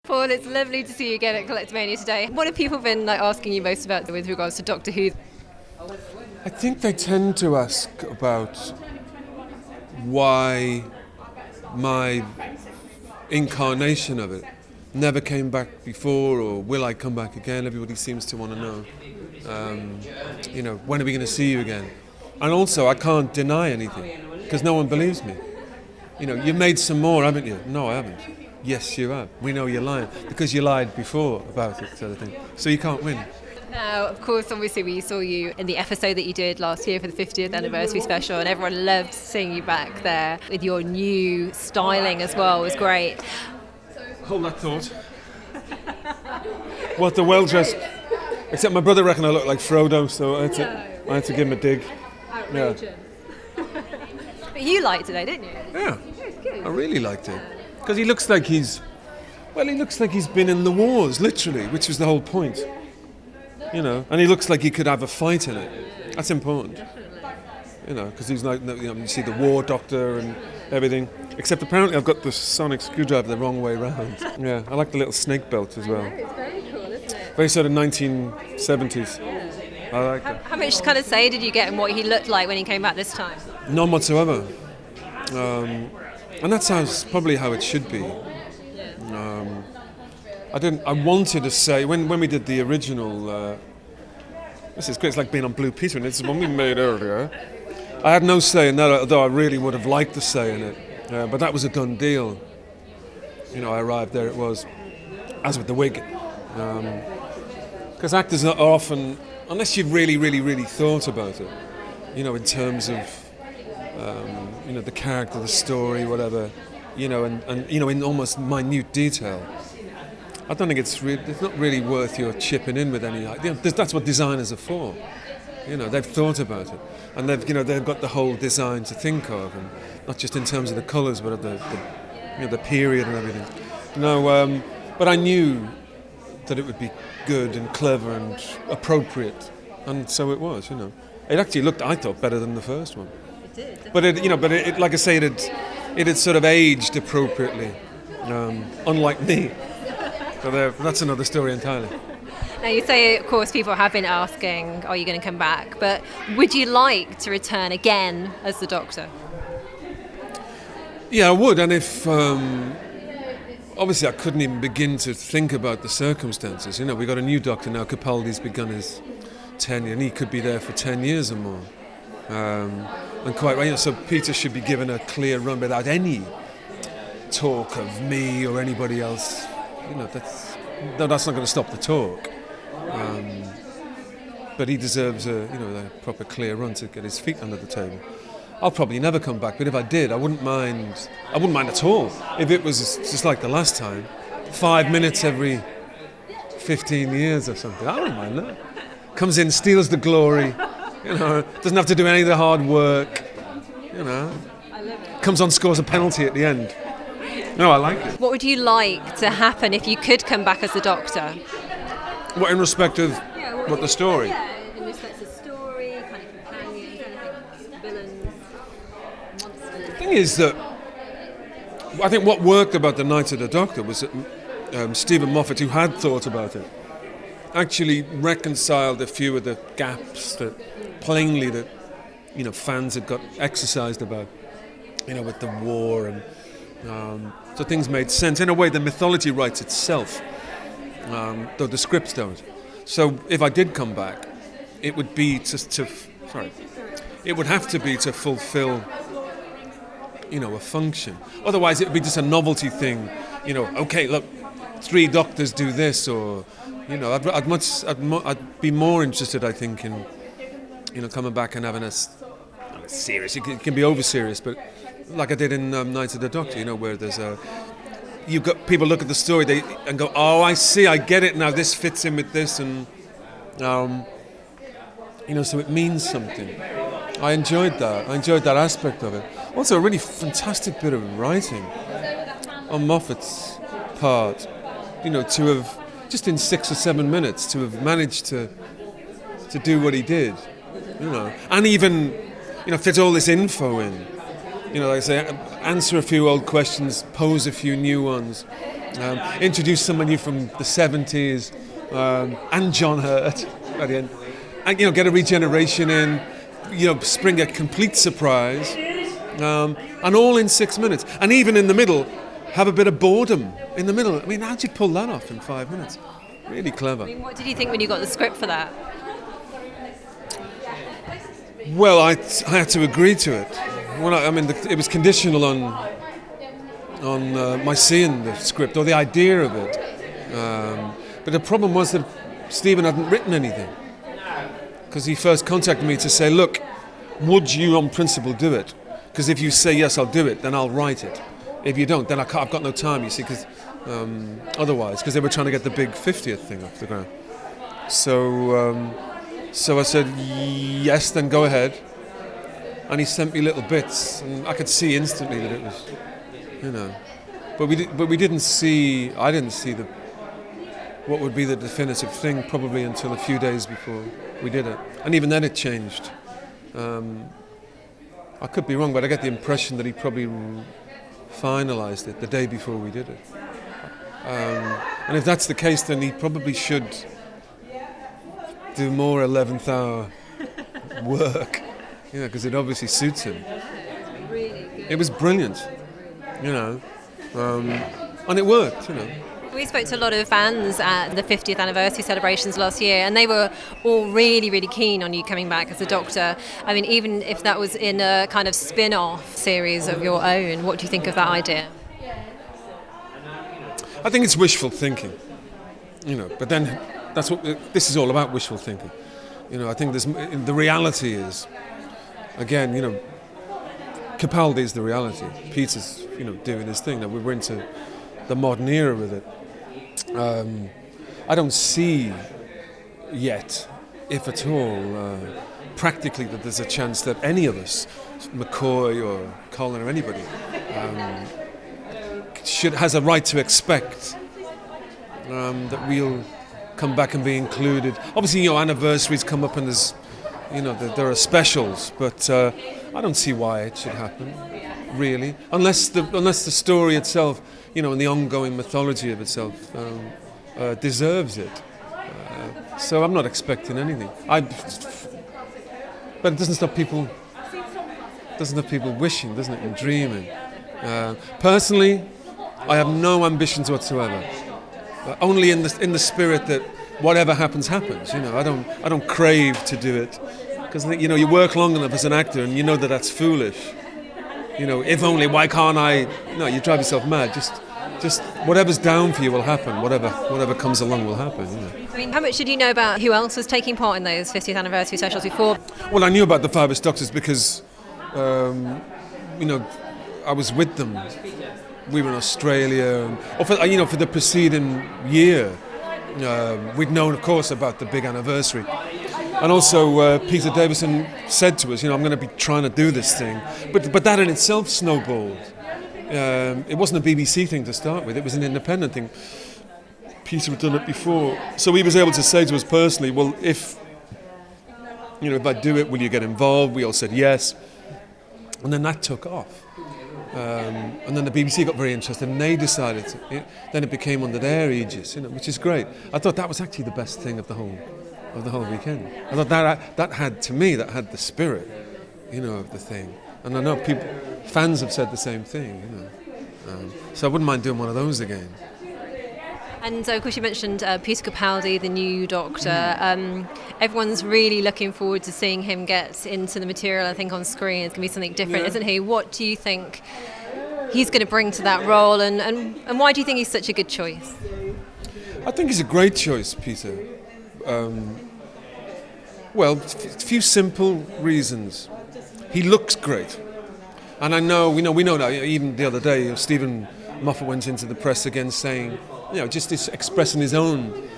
Paul, it's lovely to see you again at Collectomania today. What have people been asking you most about with regards to Doctor Who? I think they tend to ask about why my incarnation of it never came back before, or will I come back again? Everybody seems to want to know. When are we going to see you again? And also, I can't deny anything because no one believes me. You made some more, haven't you? No, I haven't. Yes, you have. We know you're lying because you lied before about it, sort of thing. So you can't win. Now, of course, obviously we saw you in the episode that you did last year for the 50th anniversary special, and everyone loved seeing you back there with your new styling as well. It was great. Hold that thought. What, the well-dressed... Except my brother reckoned I looked like Frodo, so I had to give him a dig. Outrageous. Yeah. But you liked it though, didn't you? Yeah. It was good. I really liked it. Because he looks like he's been in the wars, literally, which was the whole point. And he looks like he could have a fight in it. That's important. Because he's like, you see the war doctor and everything. Except apparently I've got the sonic screwdriver the wrong way round. Yeah, I like the little snake belt as well. I know, it's very cool, isn't it? Very sort of 1970s. Yeah. I like that. How much kind of say did you get in what he looked like when he came back this time? None whatsoever. And that sounds probably how it should be. I wanted to say, when we did the original, this is great, it's like being on Blue Peter, and it's the one we made earlier. I had no say in that, although I really would have liked to say in it. But that was a done deal. I arrived there, it was, as with the wig. Because actors are often, unless you've really, really, really thought about it, in terms of, the character, the story, whatever, and in almost minute detail. I don't think it's not really worth your chipping in with any. That's what designers are for. They've thought about it, and they've got the whole design to think of, and not just in terms of the colours, but of the period and everything. But I knew that it would be good and clever and appropriate, and so it was. It actually looked, I thought, better than the first one. It did. But it like I say, it had sort of aged appropriately, unlike me. So that's another story entirely. Now you say, of course, people have been asking, are you going to come back? But would you like to return again as the Doctor? Yeah, I would. And if, obviously I couldn't even begin to think about the circumstances. We've got a new Doctor now. Capaldi's begun his tenure, and he could be there for 10 years or more. And quite right, so Peter should be given a clear run without any talk of me or anybody else. That's not going to stop the talk. But he deserves a proper clear run to get his feet under the table. I'll probably never come back, but if I did, I wouldn't mind at all. If it was just like the last time, 5 minutes every 15 years or something, I wouldn't mind that. Comes in, steals the glory, doesn't have to do any of the hard work, I love it. Comes on, scores a penalty at the end. No, I like it. What would you like to happen if you could come back as the Doctor? What, in respect of what the story? Yeah, in respect of story, kind of companions, anything, villains, monsters. The thing is that I think what worked about The Night of the Doctor was that Stephen Moffat, who had thought about it, actually reconciled a few of the gaps that plainly that fans had got exercised about, with the war and so things made sense. In a way, the mythology writes itself, though the scripts don't. So if I did come back, it would be it would have to be to fulfill, a function. Otherwise, it would be just a novelty thing. Okay, look, 3 Doctors do this, or I'd be more interested, I think, in coming back and having a serious. It can be over serious, but like I did in Night of the Doctor, where there's you've got people look at the story and go, oh, I see, I get it now. This fits in with this, and so it means something. I enjoyed that. I enjoyed that aspect of it. Also, a really fantastic bit of writing on Moffat's part. To have just in 6 or 7 minutes to have managed to do what he did, and even fit all this info in. Like I say, answer a few old questions, pose a few new ones, introduce someone new from the 70s, and John Hurt at the end, and get a regeneration in, spring a complete surprise, and all in 6 minutes, and even in the middle, have a bit of boredom in the middle. I mean, how'd you pull that off in 5 minutes? Really clever. I mean, what did you think when you got the script for that? Well, I had to agree to it. It was conditional on my seeing the script or the idea of it. But the problem was that Stephen hadn't written anything, because he first contacted me to say, look, would you on principle do it? Because if you say yes, I'll do it, then I'll write it. If you don't, then I've got no time, you see, because otherwise, because they were trying to get the big 50th thing off the ground. So I said, yes, then go ahead. And he sent me little bits, and I could see instantly that it was, But we didn't see. I didn't see what would be the definitive thing probably until a few days before we did it, and even then it changed. I could be wrong, but I get the impression that he probably finalised it the day before we did it. And if that's the case, then he probably should do more 11th hour work, because it obviously suits him. It was brilliant, and it worked, We spoke to a lot of fans at the 50th anniversary celebrations last year, and they were all really, really keen on you coming back as a Doctor. I mean, even if that was in a kind of spin-off series of your own, what do you think of that idea? I think it's wishful thinking, but then that's what this is all about, wishful thinking. I think the reality is, again, Capaldi is the reality. Peter's, doing his thing. Now we're into the modern era with it. I don't see yet, if at all, practically, that there's a chance that any of us, McCoy or Colin or anybody, has a right to expect that we'll come back and be included. Obviously, anniversaries come up and there's, there are specials, but I don't see why it should happen, really, unless the story itself, and the ongoing mythology of itself deserves it. So I'm not expecting anything. But it doesn't stop people wishing, doesn't it, and dreaming. Personally, I have no ambitions whatsoever. Only in the spirit that whatever happens, happens. I don't crave to do it, because you work long enough as an actor, and you know that that's foolish. If only, why can't I? No, you drive yourself mad. Just whatever's down for you will happen. Whatever comes along will happen. I mean, how much did you know about who else was taking part in those 50th anniversary specials before? Well, I knew about the Fabulous Doctors because, I was with them. We were in Australia, or for the preceding year, we'd known, of course, about the big anniversary. And also, Peter Davison said to us, I'm going to be trying to do this thing. But that in itself snowballed. It wasn't a BBC thing to start with, it was an independent thing. Peter had done it before. So he was able to say to us personally, well, if I do it, will you get involved? We all said yes. And then that took off. And then the BBC got very interested, and they decided then it became under their aegis, which is great. I thought that was actually the best thing of the whole weekend. I thought that had the spirit, of the thing. And I know fans have said the same thing, so I wouldn't mind doing one of those again. And of course you mentioned Peter Capaldi, the new Doctor. Everyone's really looking forward to seeing him get into the material, I think, on screen. It's going to be something different, isn't he? What do you think he's going to bring to that role, and why do you think he's such a good choice? I think he's a great choice, Peter. Well, a few simple reasons. He looks great. And I know, we know now, even the other day, Stephen Moffat went into the press again saying, just expressing his own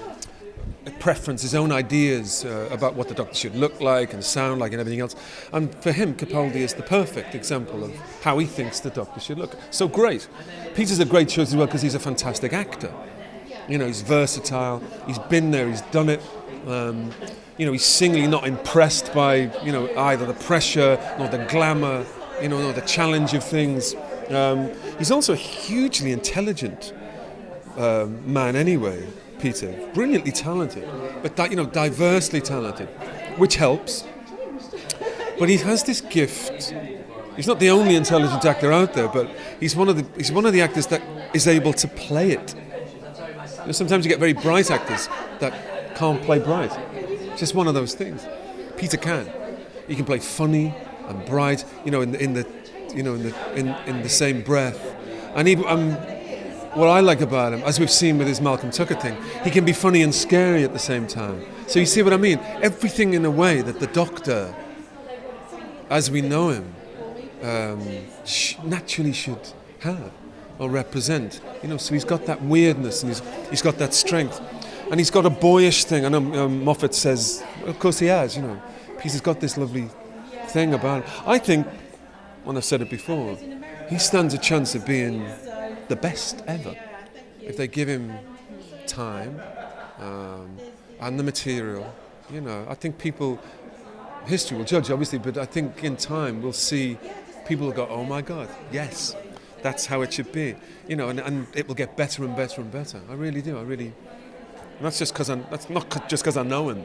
preference, his own ideas about what the Doctor should look like and sound like and everything else. And for him, Capaldi is the perfect example of how he thinks the Doctor should look. So great. Peter's a great choice as well because he's a fantastic actor. He's versatile, he's been there, he's done it. He's singly not impressed by, either the pressure nor the glamour the challenge of things. He's also a hugely intelligent man anyway, Peter. Brilliantly talented, but diversely talented, which helps. But he has this gift. He's not the only intelligent actor out there, but he's one of the actors that is able to play it. Sometimes you get very bright actors that can't play bright. It's just one of those things. Peter can. He can play funny and bright, in the same breath. And what I like about him, as we've seen with his Malcolm Tucker thing, he can be funny and scary at the same time. So you see what I mean? Everything in a way that the Doctor, as we know him, naturally should have or represent. So he's got that weirdness and he's got that strength. And he's got a boyish thing. I know Moffat says, of course he has, Peter's got this lovely thing about him. I think, when I've said it before, he stands a chance of being the best ever if they give him time and the material. I think history will judge obviously, but I think in time we'll see people will go, oh my God, yes, that's how it should be, and it will get better and better and better. I really do. And that's not just because I know him,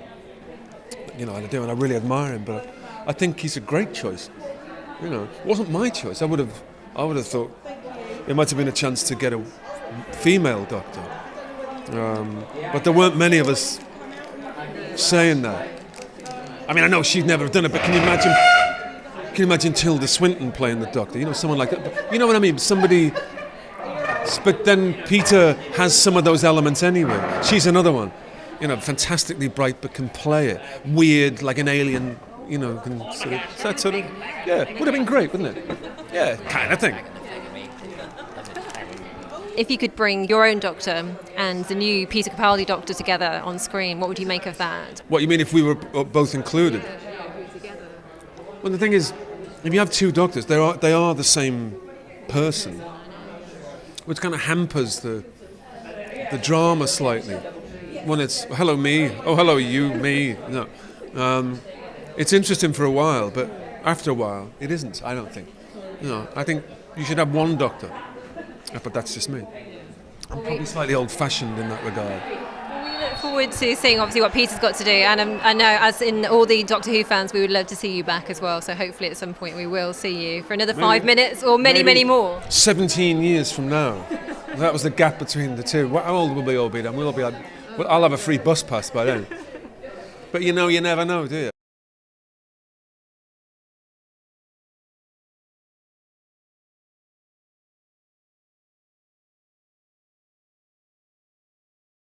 I do, and I really admire him, but I think he's a great choice. It wasn't my choice. I would have thought it might have been a chance to get a female Doctor, but there weren't many of us saying that. I mean, I know she'd never have done it, but can you imagine Tilda Swinton playing the Doctor? Someone like that. But you know what I mean? Somebody. But then Peter has some of those elements anyway. She's another one. Fantastically bright, but can play it. Weird, like an alien. Can yeah, would have been great, wouldn't it? Yeah, kind of thing. If you could bring your own Doctor and the new Peter Capaldi Doctor together on screen, what would you make of that? What, you mean if we were both included? Well, the thing is, if you have two Doctors, they are the same person, which kind of hampers the drama slightly. When it's, hello me, oh hello you, me, no. It's interesting for a while, but after a while, it isn't, I don't think. I think you should have one Doctor. But that's just me. I'm probably slightly old-fashioned in that regard. Well, we look forward to seeing, obviously, what Peter's got to do. And I know, as in all the Doctor Who fans, we would love to see you back as well. So hopefully at some point we will see you for another 5 minutes or many more. 17 years from now. That was the gap between the two. How old will we all be then? I'll have a free bus pass by then. But you never know, do you?